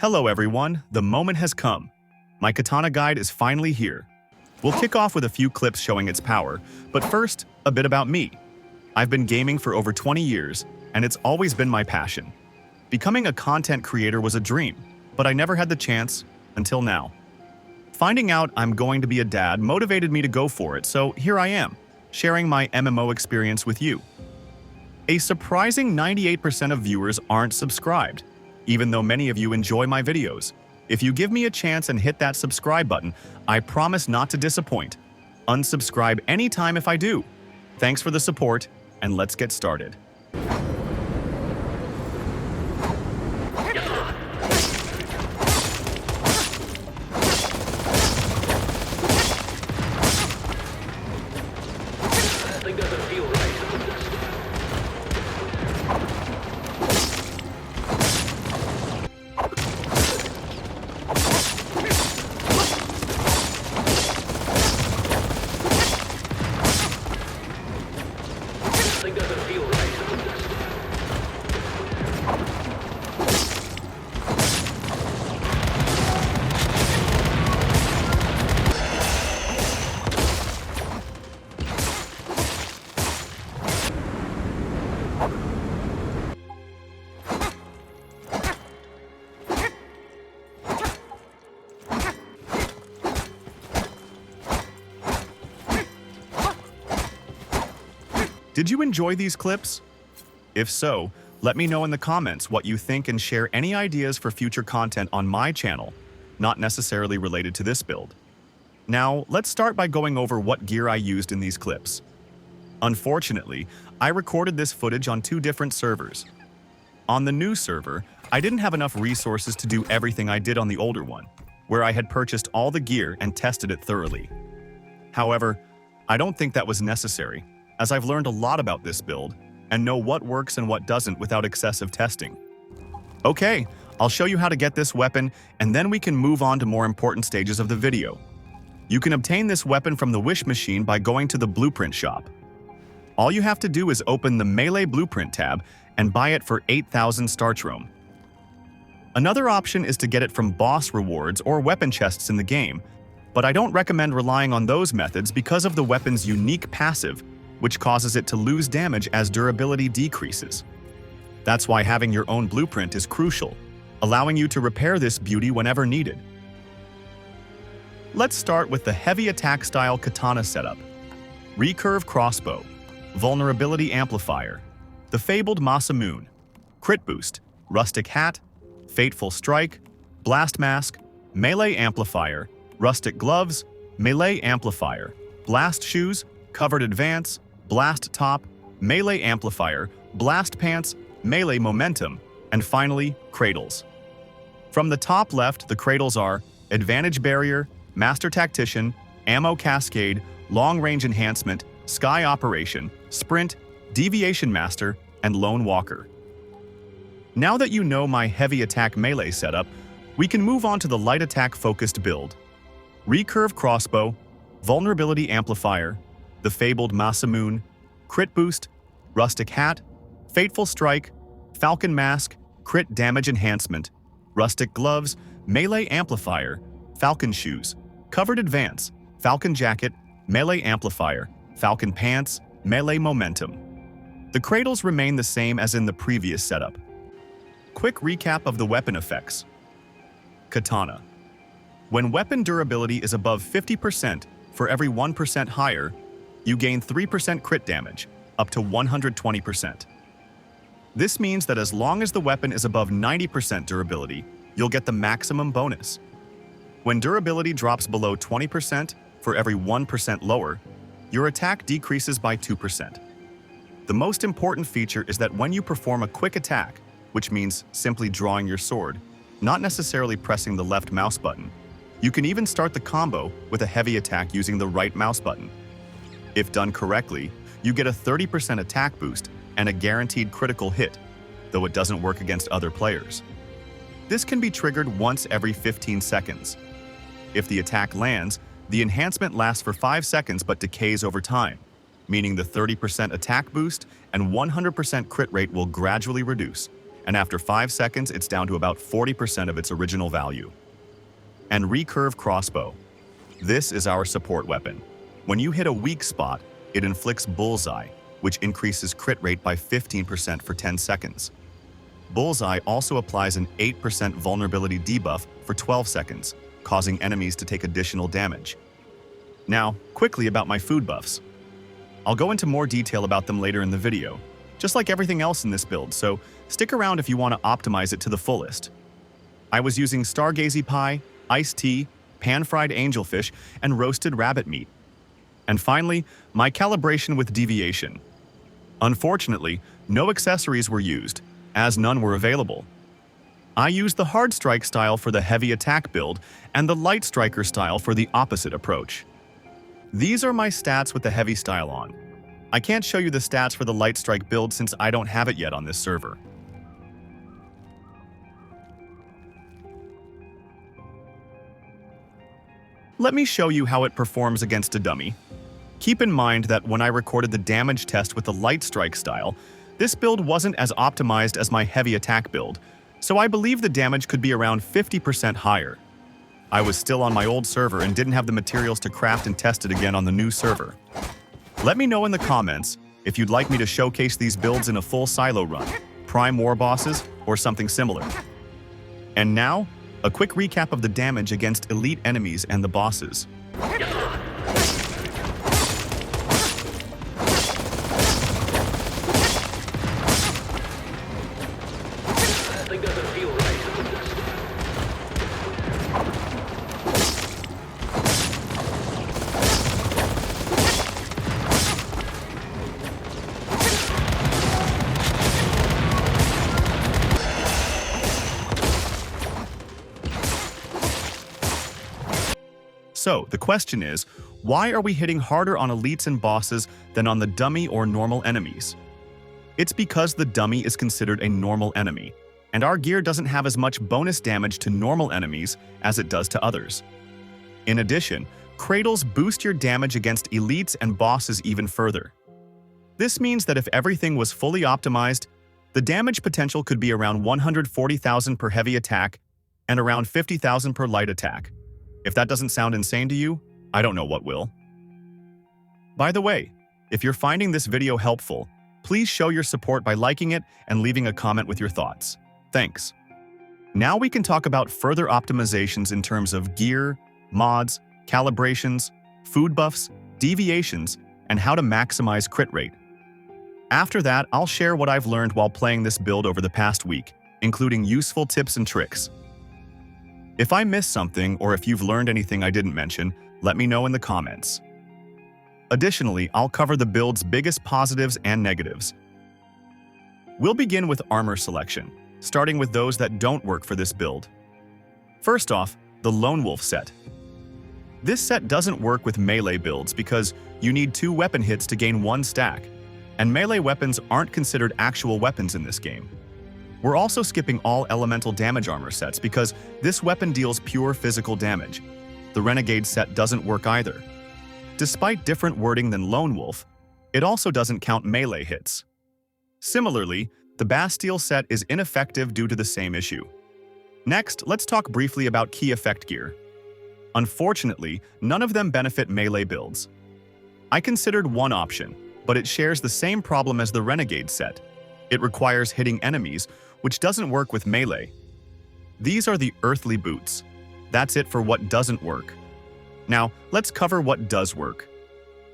Hello everyone, the moment has come. My katana guide is finally here. We'll kick off with a few clips showing its power, but first, a bit about me. I've been gaming for over 20 years, and it's always been my passion. Becoming a content creator was a dream, but I never had the chance until now. Finding out I'm going to be a dad motivated me to go for it, so here I am, sharing my MMO experience with you. A surprising 98% of viewers aren't subscribed, even though many of you enjoy my videos. If you give me a chance and hit that subscribe button, I promise not to disappoint. Unsubscribe anytime if I do. Thanks for the support, and let's get started. Something doesn't feel right. Something doesn't feel right. Did you enjoy these clips? If so, let me know in the comments what you think and share any ideas for future content on my channel, not necessarily related to this build. Now, let's start by going over what gear I used in these clips. Unfortunately, I recorded this footage on two different servers. On the new server, I didn't have enough resources to do everything I did on the older one, where I had purchased all the gear and tested it thoroughly. However, I don't think that was necessary, as I've learned a lot about this build and know what works and what doesn't without excessive testing. Okay, I'll show you how to get this weapon, and then we can move on to more important stages of the video. You can obtain this weapon from the Wish machine by going to the Blueprint shop. All you have to do is open the Melee Blueprint tab and buy it for 8,000 Starchrome. Another option is to get it from boss rewards or weapon chests in the game, but I don't recommend relying on those methods because of the weapon's unique passive, which causes it to lose damage as durability decreases. That's why having your own blueprint is crucial, allowing you to repair this beauty whenever needed. Let's start with the heavy attack style katana setup. Recurve crossbow, vulnerability amplifier, the Fabled Masamune, crit boost, rustic hat, fateful strike, blast mask, melee amplifier, rustic gloves, melee amplifier, blast shoes, covered advance, blast top, melee amplifier, blast pants, melee momentum, and finally, cradles. From the top left, the cradles are advantage barrier, master tactician, ammo cascade, long range enhancement, sky operation, sprint, deviation master, and lone walker. Now that you know my heavy attack melee setup, we can move on to the light attack focused build. Recurve crossbow, vulnerability amplifier, the Fabled Masamune, crit boost, rustic hat, fateful strike, falcon mask, crit damage enhancement, rustic gloves, melee amplifier, falcon shoes, covered advance, falcon jacket, melee amplifier, falcon pants, melee momentum. The cradles remain the same as in the previous setup. Quick recap of the weapon effects. Katana. When weapon durability is above 50%, for every 1% higher, you gain 3% crit damage, up to 120%. This means that as long as the weapon is above 90% durability, you'll get the maximum bonus. When durability drops below 20%, for every 1% lower, your attack decreases by 2%. The most important feature is that when you perform a quick attack, which means simply drawing your sword, not necessarily pressing the left mouse button, you can even start the combo with a heavy attack using the right mouse button. If done correctly, you get a 30% attack boost and a guaranteed critical hit, though it doesn't work against other players. This can be triggered once every 15 seconds. If the attack lands, the enhancement lasts for 5 seconds but decays over time, meaning the 30% attack boost and 100% crit rate will gradually reduce. and after 5 seconds it's down to about 40% of its original value. And recurve crossbow. This is our support weapon. When you hit a weak spot, it inflicts bullseye, which increases crit rate by 15% for 10 seconds. Bullseye also applies an 8% vulnerability debuff for 12 seconds, causing enemies to take additional damage. Now, quickly about my food buffs. I'll go into more detail about them later in the video, just like everything else in this build, so stick around if you want to optimize it to the fullest. I was using stargazy pie, iced tea, pan-fried angelfish, and roasted rabbit meat. And finally, my calibration with deviation. Unfortunately, no accessories were used, as none were available. I used the hard strike style for the heavy attack build and the light striker style for the opposite approach. These are my stats with the heavy style on. I can't show you the stats for the light strike build since I don't have it yet on this server. Let me show you how it performs against a dummy. Keep in mind that when I recorded the damage test with the light strike style, this build wasn't as optimized as my heavy attack build, so I believe the damage could be around 50% higher. I was still on my old server and didn't have the materials to craft and test it again on the new server. Let me know in the comments if you'd like me to showcase these builds in a full silo run, prime war bosses, or something similar. And now, a quick recap of the damage against elite enemies and the bosses. Something doesn't feel right. So, the question is, why are we hitting harder on elites and bosses than on the dummy or normal enemies? It's because the dummy is considered a normal enemy, and our gear doesn't have as much bonus damage to normal enemies as it does to others. In addition, cradles boost your damage against elites and bosses even further. This means that if everything was fully optimized, the damage potential could be around 140,000 per heavy attack and around 50,000 per light attack. If that doesn't sound insane to you, I don't know what will. By the way, if you're finding this video helpful, please show your support by liking it and leaving a comment with your thoughts. Thanks. Now we can talk about further optimizations in terms of gear, mods, calibrations, food buffs, deviations, and how to maximize crit rate. After that, I'll share what I've learned while playing this build over the past week, including useful tips and tricks. If I missed something or if you've learned anything I didn't mention, let me know in the comments. Additionally, I'll cover the build's biggest positives and negatives. We'll begin with armor selection, starting with those that don't work for this build. First off, the Lone Wolf set. This set doesn't work with melee builds because you need 2 weapon hits to gain 1 stack, and melee weapons aren't considered actual weapons in this game. We're also skipping all elemental damage armor sets because this weapon deals pure physical damage. The Renegade set doesn't work either. Despite different wording than Lone Wolf, it also doesn't count melee hits. Similarly, the Bastille set is ineffective due to the same issue. Next, let's talk briefly about key effect gear. Unfortunately, none of them benefit melee builds. I considered one option, but it shares the same problem as the Renegade set. It requires hitting enemies, which doesn't work with melee. These are the earthly boots. That's it for what doesn't work. Now, let's cover what does work.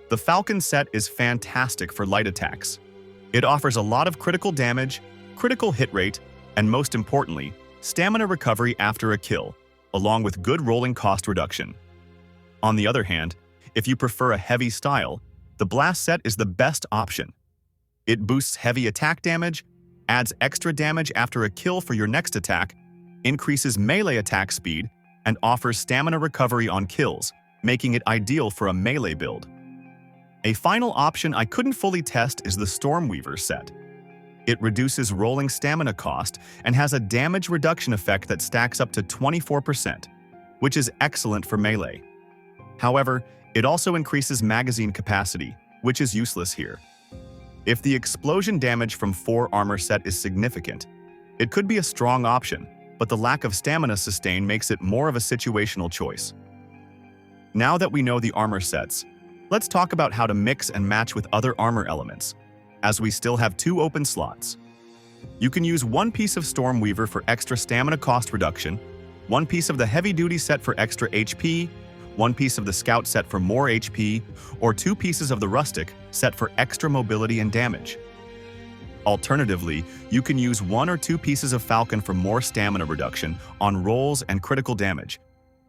The Falcon set is fantastic for light attacks. It offers a lot of critical damage, critical hit rate, and most importantly, stamina recovery after a kill, along with good rolling cost reduction. On the other hand, if you prefer a heavy style, the Blast set is the best option. It boosts heavy attack damage, adds extra damage after a kill for your next attack, increases melee attack speed, and offers stamina recovery on kills, making it ideal for a melee build. A final option I couldn't fully test is the Stormweaver set. It reduces rolling stamina cost and has a damage reduction effect that stacks up to 24%, which is excellent for melee. However, it also increases magazine capacity, which is useless here. If the explosion damage from 4 armor set is significant, It could be a strong option, but the lack of stamina sustain makes it more of a situational choice. Now that we know the armor sets, let's talk about how to mix and match with other armor elements, as we still have 2 open slots. You can use 1 piece of Stormweaver for extra stamina cost reduction, 1 piece of the heavy-duty set for extra HP, 1 piece of the Scout set for more HP, or 2 pieces of the Rustic set for extra mobility and damage. Alternatively, you can use 1 or 2 pieces of Falcon for more stamina reduction on rolls and critical damage,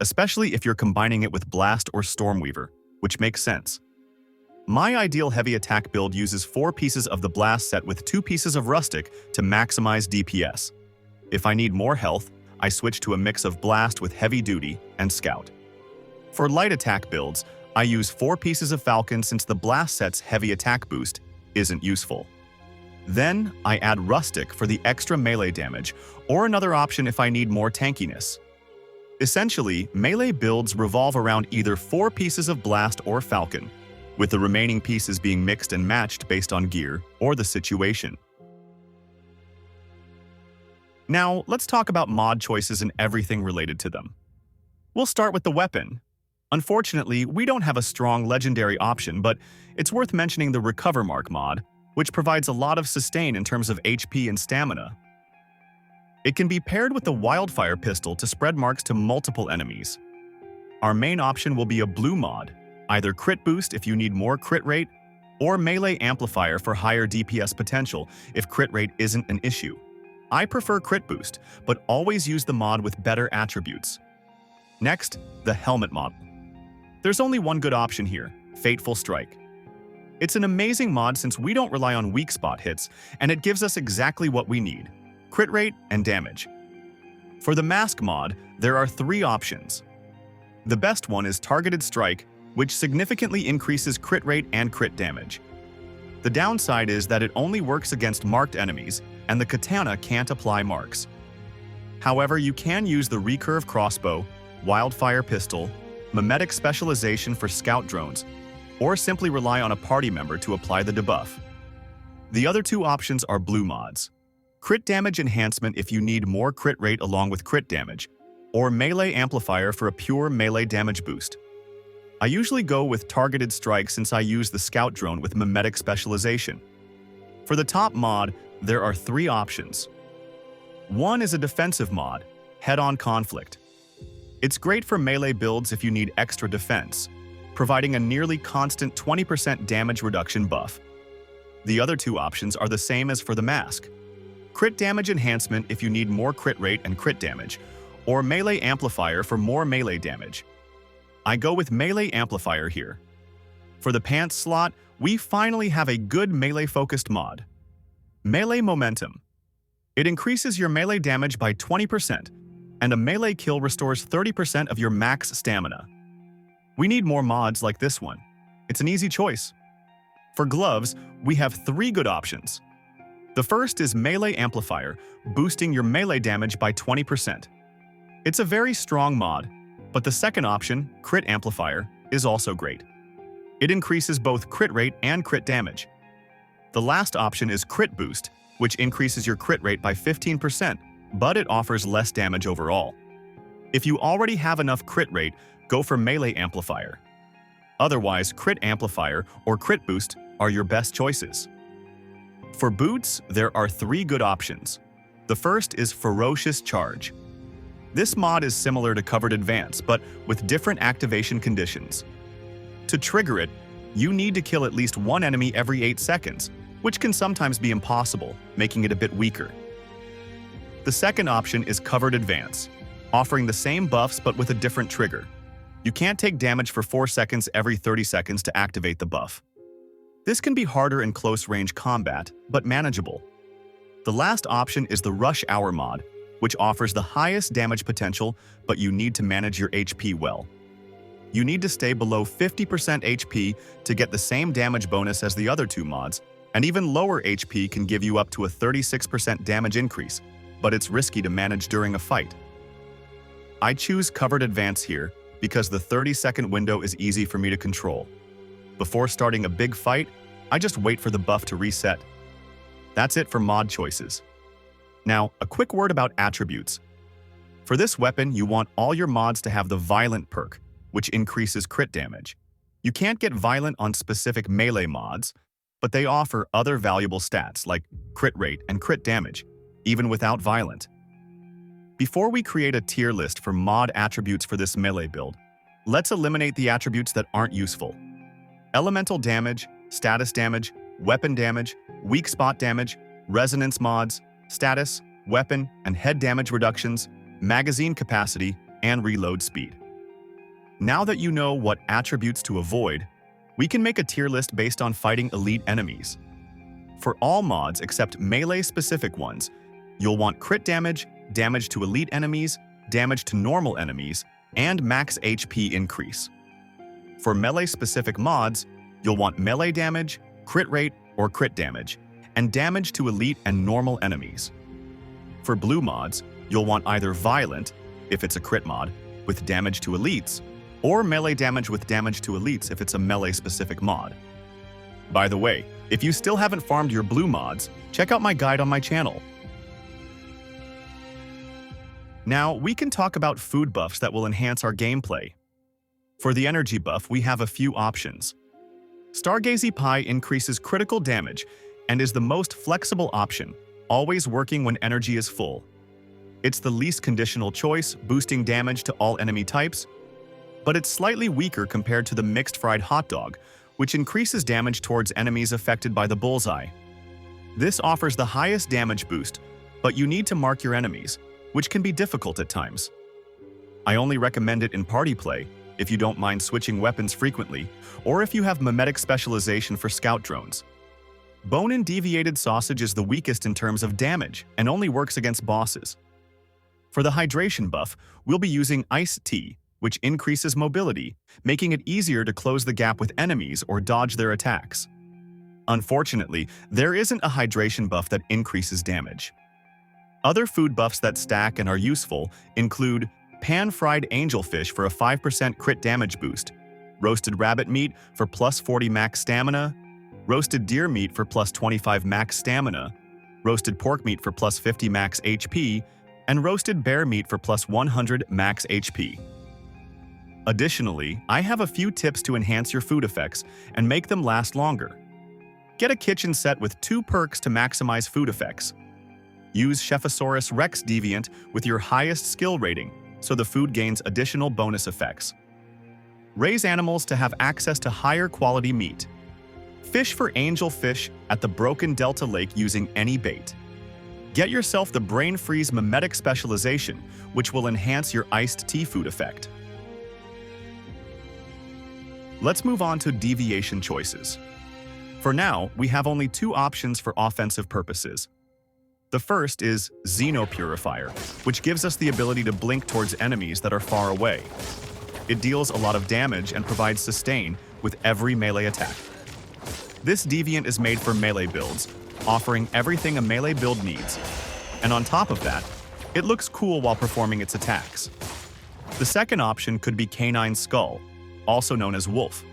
especially if you're combining it with Blast or Stormweaver, which makes sense. My ideal heavy attack build uses 4 pieces of the Blast set with 2 pieces of Rustic to maximize DPS. If I need more health, I switch to a mix of Blast with Heavy Duty and Scout. For light attack builds, I use 4 pieces of Falcon since the Blast set's heavy attack boost isn't useful. Then, I add Rustic for the extra melee damage, or another option if I need more tankiness. Essentially, melee builds revolve around either 4 pieces of Blast or Falcon, with the remaining pieces being mixed and matched based on gear or the situation. Now, let's talk about mod choices and everything related to them. We'll start with the weapon. Unfortunately, we don't have a strong legendary option, but it's worth mentioning the Recover Mark mod, which provides a lot of sustain in terms of HP and stamina. It can be paired with the Wildfire pistol to spread marks to multiple enemies. Our main option will be a blue mod, either crit boost if you need more crit rate, or melee amplifier for higher DPS potential if crit rate isn't an issue. I prefer crit boost, but always use the mod with better attributes. Next, the helmet mod. There's only one good option here, Fateful Strike. It's an amazing mod since we don't rely on weak spot hits, and it gives us exactly what we need: crit rate and damage. For the mask mod, there are 3 options. The best one is Targeted Strike, which significantly increases crit rate and crit damage. The downside is that it only works against marked enemies, and the katana can't apply marks. However, you can use the Recurve Crossbow, Wildfire Pistol, Mimetic Specialization for Scout Drones, or simply rely on a party member to apply the debuff. The other 2 options are blue mods: Crit Damage Enhancement if you need more crit rate along with crit damage, or Melee Amplifier for a pure melee damage boost. I usually go with Targeted Strike since I use the Scout Drone with Mimetic Specialization. For the top mod, there are 3 options. One is a defensive mod, Head-On Conflict. It's great for melee builds if you need extra defense, providing a nearly constant 20% damage reduction buff. The other 2 options are the same as for the mask: Crit Damage Enhancement if you need more crit rate and crit damage, or Melee Amplifier for more melee damage. I go with Melee Amplifier here. For the pants slot, we finally have a good melee-focused mod. Melee Momentum. It increases your melee damage by 20%, and a melee kill restores 30% of your max stamina. We need more mods like this one. It's an easy choice. For gloves, we have 3 good options. The first is Melee Amplifier, boosting your melee damage by 20%. It's a very strong mod, but the second option, Crit Amplifier, is also great. It increases both crit rate and crit damage. The last option is Crit Boost, which increases your crit rate by 15%, but it offers less damage overall. If you already have enough crit rate, go for Melee Amplifier. Otherwise, Crit Amplifier or Crit Boost are your best choices. For boots, there are 3 good options. The first is Ferocious Charge. This mod is similar to Covered Advance, but with different activation conditions. To trigger it, you need to kill at least 1 enemy every 8 seconds, which can sometimes be impossible, making it a bit weaker. The second option is Covered Advance, offering the same buffs but with a different trigger. You can't take damage for 4 seconds every 30 seconds to activate the buff. This can be harder in close-range combat, but manageable. The last option is the Rush Hour mod, which offers the highest damage potential, but you need to manage your HP well. You need to stay below 50% HP to get the same damage bonus as the other 2 mods, and even lower HP can give you up to a 36% damage increase, but it's risky to manage during a fight. I choose Covered Advance here because the 30-second window is easy for me to control. Before starting a big fight, I just wait for the buff to reset. That's it for mod choices. Now, a quick word about attributes. For this weapon, you want all your mods to have the Violent perk, which increases crit damage. You can't get Violent on specific melee mods, but they offer other valuable stats like crit rate and crit damage, even without Violent. Before we create a tier list for mod attributes for this melee build, let's eliminate the attributes that aren't useful. Elemental damage, status damage, weapon damage, weak spot damage, resonance mods, status, weapon, and head damage reductions, magazine capacity, and reload speed. Now that you know what attributes to avoid, we can make a tier list based on fighting elite enemies. For all mods except melee-specific ones, you'll want crit damage, damage to elite enemies, damage to normal enemies, and max HP increase. For melee-specific mods, you'll want melee damage, crit rate, or crit damage, and damage to elite and normal enemies. For blue mods, you'll want either Violent, if it's a crit mod, with damage to elites, or melee damage with damage to elites if it's a melee-specific mod. By the way, if you still haven't farmed your blue mods, check out my guide on my channel. Now, we can talk about food buffs that will enhance our gameplay. For the energy buff, we have a few options. Stargazy Pie increases critical damage and is the most flexible option, always working when energy is full. It's the least conditional choice, boosting damage to all enemy types, but it's slightly weaker compared to the mixed fried hot dog, which increases damage towards enemies affected by the bullseye. This offers the highest damage boost, but you need to mark your enemies, which can be difficult at times. I only recommend it in party play, if you don't mind switching weapons frequently, or if you have mimetic specialization for scout drones. Bone and Deviated Sausage is the weakest in terms of damage, and only works against bosses. For the hydration buff, we'll be using Iced Tea, which increases mobility, making it easier to close the gap with enemies or dodge their attacks. Unfortunately, there isn't a hydration buff that increases damage. Other food buffs that stack and are useful include pan-fried angelfish for a 5% crit damage boost, roasted rabbit meat for plus 40 max stamina, roasted deer meat for plus 25 max stamina, roasted pork meat for plus 50 max HP, and roasted bear meat for plus 100 max HP. Additionally, I have a few tips to enhance your food effects and make them last longer. Get a kitchen set with 2 perks to maximize food effects. Use Chefosaurus Rex Deviant with your highest skill rating, so the food gains additional bonus effects. Raise animals to have access to higher quality meat. Fish for angelfish at the Broken Delta Lake using any bait. Get yourself the Brain Freeze Mimetic Specialization, which will enhance your iced tea food effect. Let's move on to deviation choices. For now, we have only 2 options for offensive purposes. The first is Xenopurifier, which gives us the ability to blink towards enemies that are far away. It deals a lot of damage and provides sustain with every melee attack. This deviant is made for melee builds, offering everything a melee build needs. And on top of that, it looks cool while performing its attacks. The second option could be Canine Skull, also known as Wolf.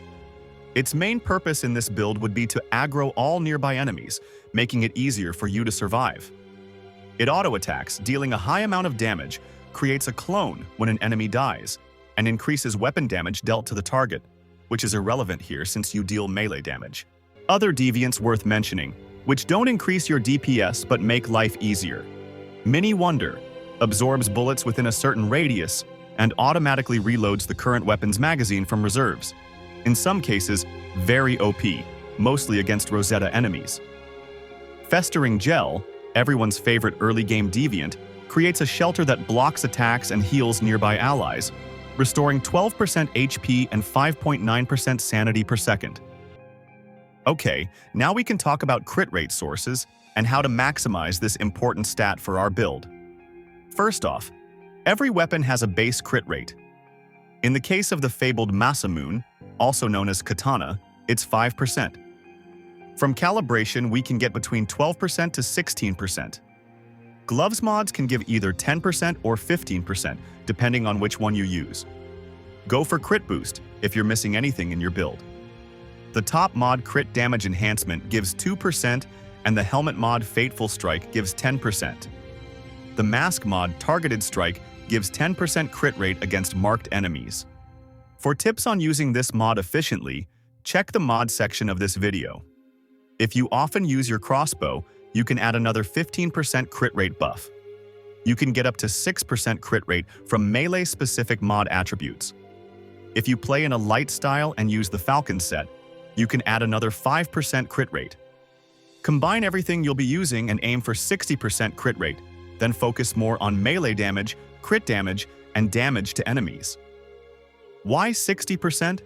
Its main purpose in this build would be to aggro all nearby enemies, making it easier for you to survive. It auto-attacks, dealing a high amount of damage, creates a clone when an enemy dies, and increases weapon damage dealt to the target, which is irrelevant here since you deal melee damage. Other deviants worth mentioning, which don't increase your DPS but make life easier. Mini Wonder absorbs bullets within a certain radius and automatically reloads the current weapon's magazine from reserves. In some cases, very OP, mostly against Rosetta enemies. Festering Gel, everyone's favorite early-game deviant, creates a shelter that blocks attacks and heals nearby allies, restoring 12% HP and 5.9% sanity per second. Okay, now we can talk about crit rate sources and how to maximize this important stat for our build. First off, every weapon has a base crit rate. In the case of the Fabled Masamune, also known as Katana, it's 5%. From Calibration, we can get between 12% to 16%. Gloves mods can give either 10% or 15%, depending on which one you use. Go for Crit Boost if you're missing anything in your build. The top mod Crit Damage Enhancement gives 2%, and the helmet mod Fateful Strike gives 10%. the Mask mod Targeted Strike gives 10% crit rate against marked enemies. For tips on using this mod efficiently, check the mod section of this video. If you often use your crossbow, you can add another 15% crit rate buff. You can get up to 6% crit rate from melee-specific mod attributes. If you play in a light style and use the Falcon set, you can add another 5% crit rate. Combine everything you'll be using and aim for 60% crit rate, then focus more on melee damage, crit damage, and damage to enemies. Why 60%?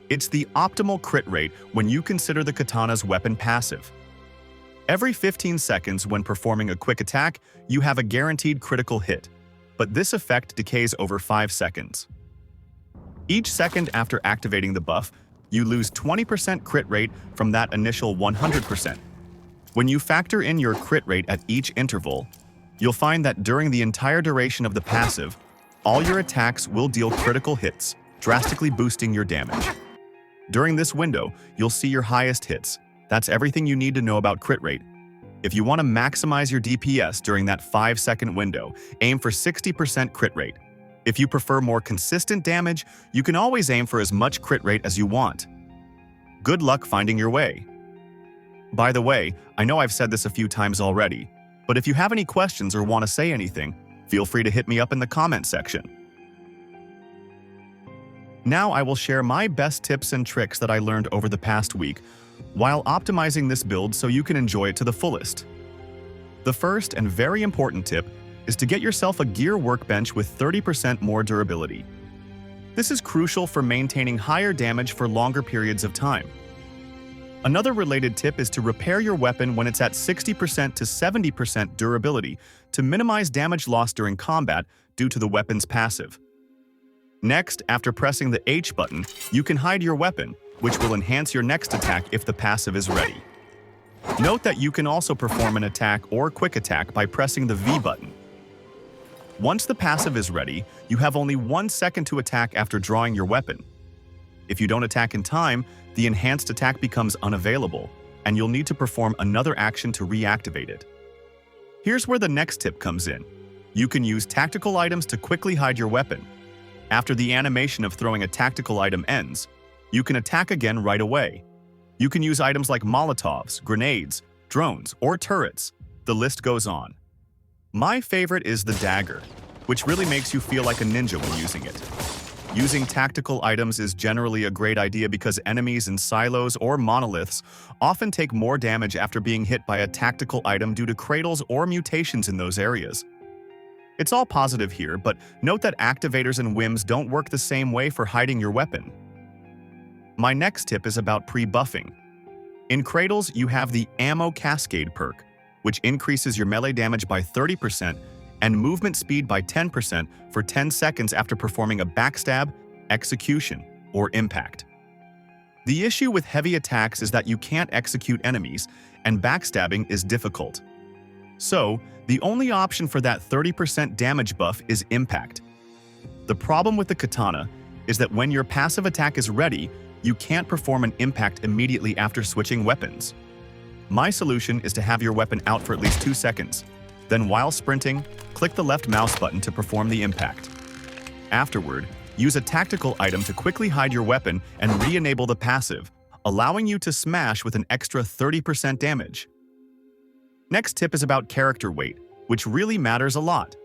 It's the optimal crit rate when you consider the katana's weapon passive. Every 15 seconds when performing a quick attack, you have a guaranteed critical hit, but this effect decays over 5 seconds. Each second after activating the buff, you lose 20% crit rate from that initial 100%. When you factor in your crit rate at each interval, you'll find that during the entire duration of the passive, all your attacks will deal critical hits, drastically boosting your damage. During this window, you'll see your highest hits. That's everything you need to know about crit rate. If you want to maximize your DPS during that 5-second window, aim for 60% crit rate. If you prefer more consistent damage, you can always aim for as much crit rate as you want. Good luck finding your way. By the way, I know I've said this a few times already, but if you have any questions or want to say anything, feel free to hit me up in the comment section. Now I will share my best tips and tricks that I learned over the past week while optimizing this build so you can enjoy it to the fullest. The first and very important tip is to get yourself a gear workbench with 30% more durability. This is crucial for maintaining higher damage for longer periods of time. Another related tip is to repair your weapon when it's at 60% to 70% durability to minimize damage loss during combat due to the weapon's passive. Next, after pressing the H button, you can hide your weapon, which will enhance your next attack if the passive is ready. Note that you can also perform an attack or quick attack by pressing the V button. Once the passive is ready, you have only 1 second to attack after drawing your weapon. If you don't attack in time, the enhanced attack becomes unavailable, and you'll need to perform another action to reactivate it. Here's where the next tip comes in. You can use tactical items to quickly hide your weapon. After the animation of throwing a tactical item ends, you can attack again right away. You can use items like Molotovs, grenades, drones, or turrets. The list goes on. My favorite is the dagger, which really makes you feel like a ninja when using it. Using tactical items is generally a great idea because enemies in silos or monoliths often take more damage after being hit by a tactical item due to cradles or mutations in those areas. It's all positive here, but note that activators and whims don't work the same way for hiding your weapon. My next tip is about pre-buffing. In cradles, you have the Ammo Cascade perk, which increases your melee damage by 30% and movement speed by 10% for 10 seconds after performing a backstab, execution, or impact. The issue with heavy attacks is that you can't execute enemies, and backstabbing is difficult. So, the only option for that 30% damage buff is impact. The problem with the katana is that when your passive attack is ready, you can't perform an impact immediately after switching weapons. My solution is to have your weapon out for at least 2 seconds. Then while sprinting, click the left mouse button to perform the impact. Afterward, use a tactical item to quickly hide your weapon and re-enable the passive, allowing you to smash with an extra 30% damage. Next tip is about character weight, which really matters a lot.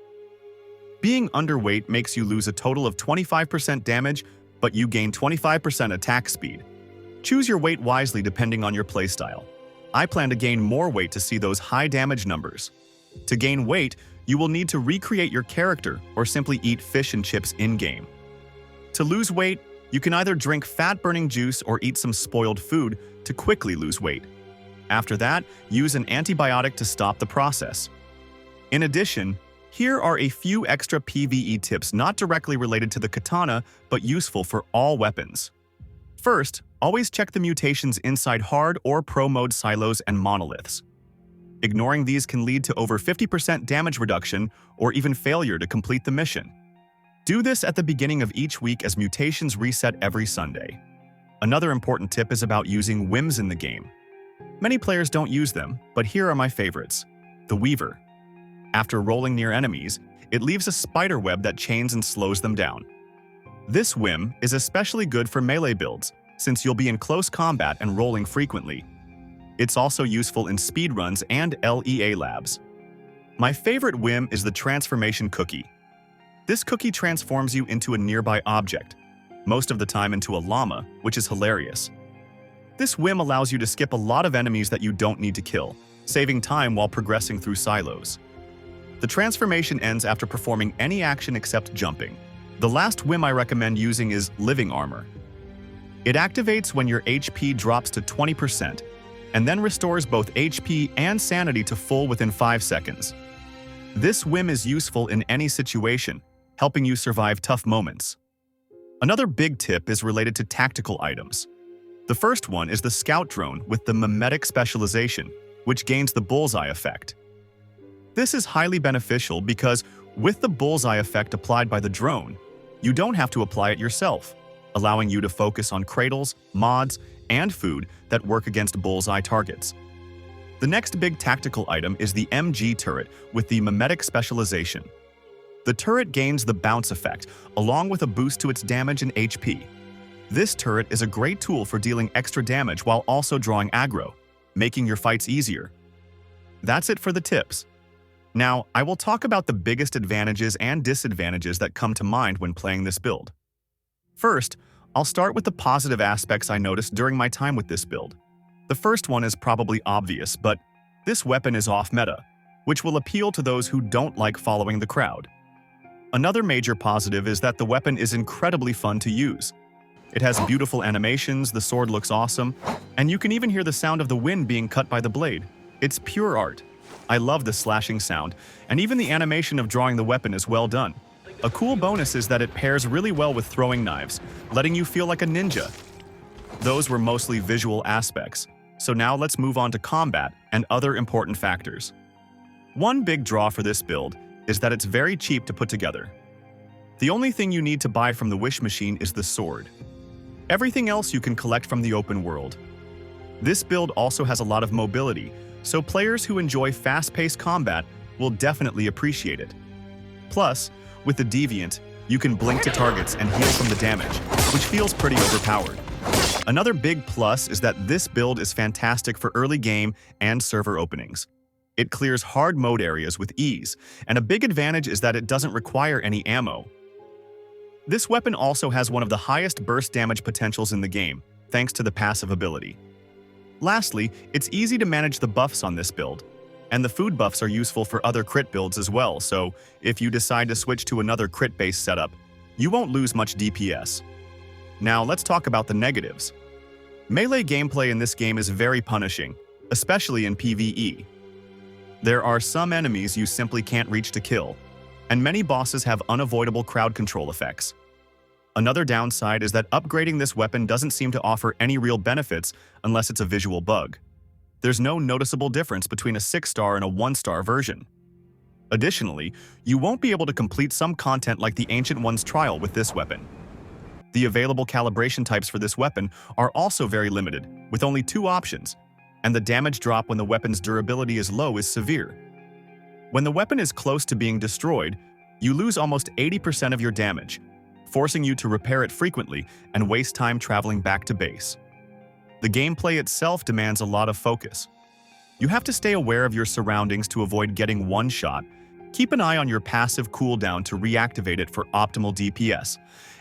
Being underweight makes you lose a total of 25% damage, but you gain 25% attack speed. Choose your weight wisely depending on your playstyle. I plan to gain more weight to see those high damage numbers. To gain weight, you will need to recreate your character or simply eat fish and chips in-game. To lose weight, you can either drink fat-burning juice or eat some spoiled food to quickly lose weight. After that, use an antibiotic to stop the process. In addition, here are a few extra PvE tips not directly related to the katana, but useful for all weapons. First, always check the mutations inside hard or pro mode silos and monoliths. Ignoring these can lead to over 50% damage reduction or even failure to complete the mission. Do this at the beginning of each week as mutations reset every Sunday. Another important tip is about using whims in the game. Many players don't use them, but here are my favorites. The Weaver. After rolling near enemies, it leaves a spider web that chains and slows them down. This whim is especially good for melee builds, since you'll be in close combat and rolling frequently. It's also useful in speedruns and LEA labs. My favorite whim is the transformation cookie. This cookie transforms you into a nearby object, most of the time into a llama, which is hilarious. This whim allows you to skip a lot of enemies that you don't need to kill, saving time while progressing through silos. The transformation ends after performing any action except jumping. The last whim I recommend using is Living Armor. It activates when your HP drops to 20%, and then restores both HP and sanity to full within 5 seconds. This whim is useful in any situation, helping you survive tough moments. Another big tip is related to tactical items. The first one is the Scout Drone with the Mimetic specialization, which gains the bullseye effect. This is highly beneficial because with the bullseye effect applied by the drone, you don't have to apply it yourself, allowing you to focus on cradles, mods, and food that work against bullseye targets. The next big tactical item is the MG turret with the Mimetic specialization. The turret gains the bounce effect, along with a boost to its damage and HP. This turret is a great tool for dealing extra damage while also drawing aggro, making your fights easier. That's it for the tips. Now, I will talk about the biggest advantages and disadvantages that come to mind when playing this build. First, I'll start with the positive aspects I noticed during my time with this build. The first one is probably obvious, but this weapon is off-meta, which will appeal to those who don't like following the crowd. Another major positive is that the weapon is incredibly fun to use. It has beautiful animations, the sword looks awesome, and you can even hear the sound of the wind being cut by the blade. It's pure art. I love the slashing sound, and even the animation of drawing the weapon is well done. A cool bonus is that it pairs really well with throwing knives, letting you feel like a ninja. Those were mostly visual aspects, so now let's move on to combat and other important factors. One big draw for this build is that it's very cheap to put together. The only thing you need to buy from the wish machine is the sword. Everything else you can collect from the open world. This build also has a lot of mobility, so players who enjoy fast-paced combat will definitely appreciate it. Plus, with the Deviant, you can blink to targets and heal from the damage, which feels pretty overpowered. Another big plus is that this build is fantastic for early game and server openings. It clears hard mode areas with ease, and a big advantage is that it doesn't require any ammo. This weapon also has one of the highest burst damage potentials in the game, thanks to the passive ability. Lastly, it's easy to manage the buffs on this build, and the food buffs are useful for other crit builds as well, so if you decide to switch to another crit-based setup, you won't lose much DPS. Now let's talk about the negatives. Melee gameplay in this game is very punishing, especially in PvE. There are some enemies you simply can't reach to kill, and many bosses have unavoidable crowd control effects. Another downside is that upgrading this weapon doesn't seem to offer any real benefits unless it's a visual bug. There's no noticeable difference between a 6-star and a 1-star version. Additionally, you won't be able to complete some content like the Ancient One's trial with this weapon. The available calibration types for this weapon are also very limited, with only 2 options, and the damage drop when the weapon's durability is low is severe. When the weapon is close to being destroyed, you lose almost 80% of your damage, forcing you to repair it frequently and waste time traveling back to base. The gameplay itself demands a lot of focus. You have to stay aware of your surroundings to avoid getting one-shot, keep an eye on your passive cooldown to reactivate it for optimal DPS,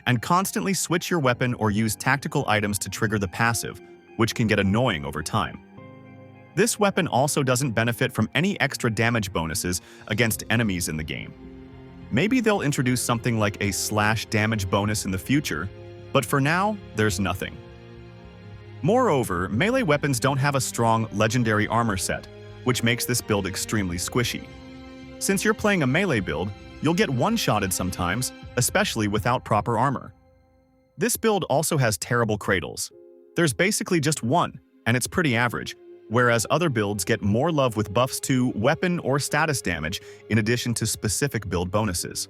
and constantly switch your weapon or use tactical items to trigger the passive, which can get annoying over time. This weapon also doesn't benefit from any extra damage bonuses against enemies in the game. Maybe they'll introduce something like a slash damage bonus in the future, but for now, there's nothing. Moreover, melee weapons don't have a strong legendary armor set, which makes this build extremely squishy. Since you're playing a melee build, you'll get one-shotted sometimes, especially without proper armor. This build also has terrible cradles. There's basically just one, and it's pretty average, whereas other builds get more love with buffs to weapon or status damage in addition to specific build bonuses.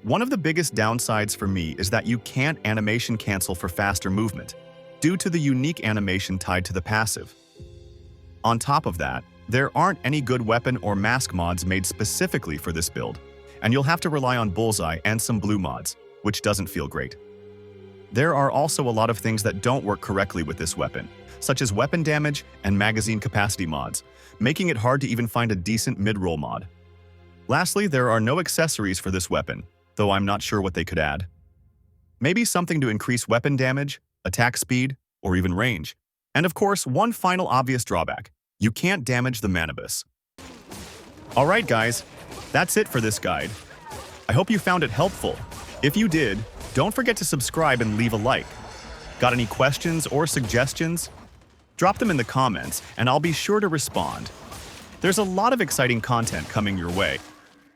One of the biggest downsides for me is that you can't animation cancel for faster movement, due to the unique animation tied to the passive. On top of that, There aren't any good weapon or mask mods made specifically for this build, and you'll have to rely on Bullseye and some blue mods, which doesn't feel great. There are also a lot of things that don't work correctly with this weapon, such as weapon damage and magazine capacity mods, making it hard to even find a decent mid-roll mod. Lastly, there are no accessories for this weapon, though I'm not sure what they could add. Maybe something to increase weapon damage, attack speed, or even range. And of course, one final obvious drawback: you can't damage the Manibus. Alright guys, that's it for this guide. I hope you found it helpful. If you did, don't forget to subscribe and leave a like. Got any questions or suggestions? Drop them in the comments and I'll be sure to respond. There's a lot of exciting content coming your way.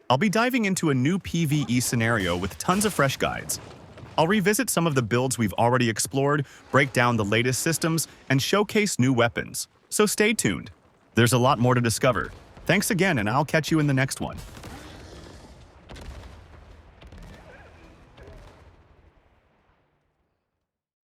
I'll be diving into a new PvE scenario with tons of fresh guides. I'll revisit some of the builds we've already explored, break down the latest systems, and showcase new weapons. So stay tuned. There's a lot more to discover. Thanks again, and I'll catch you in the next one.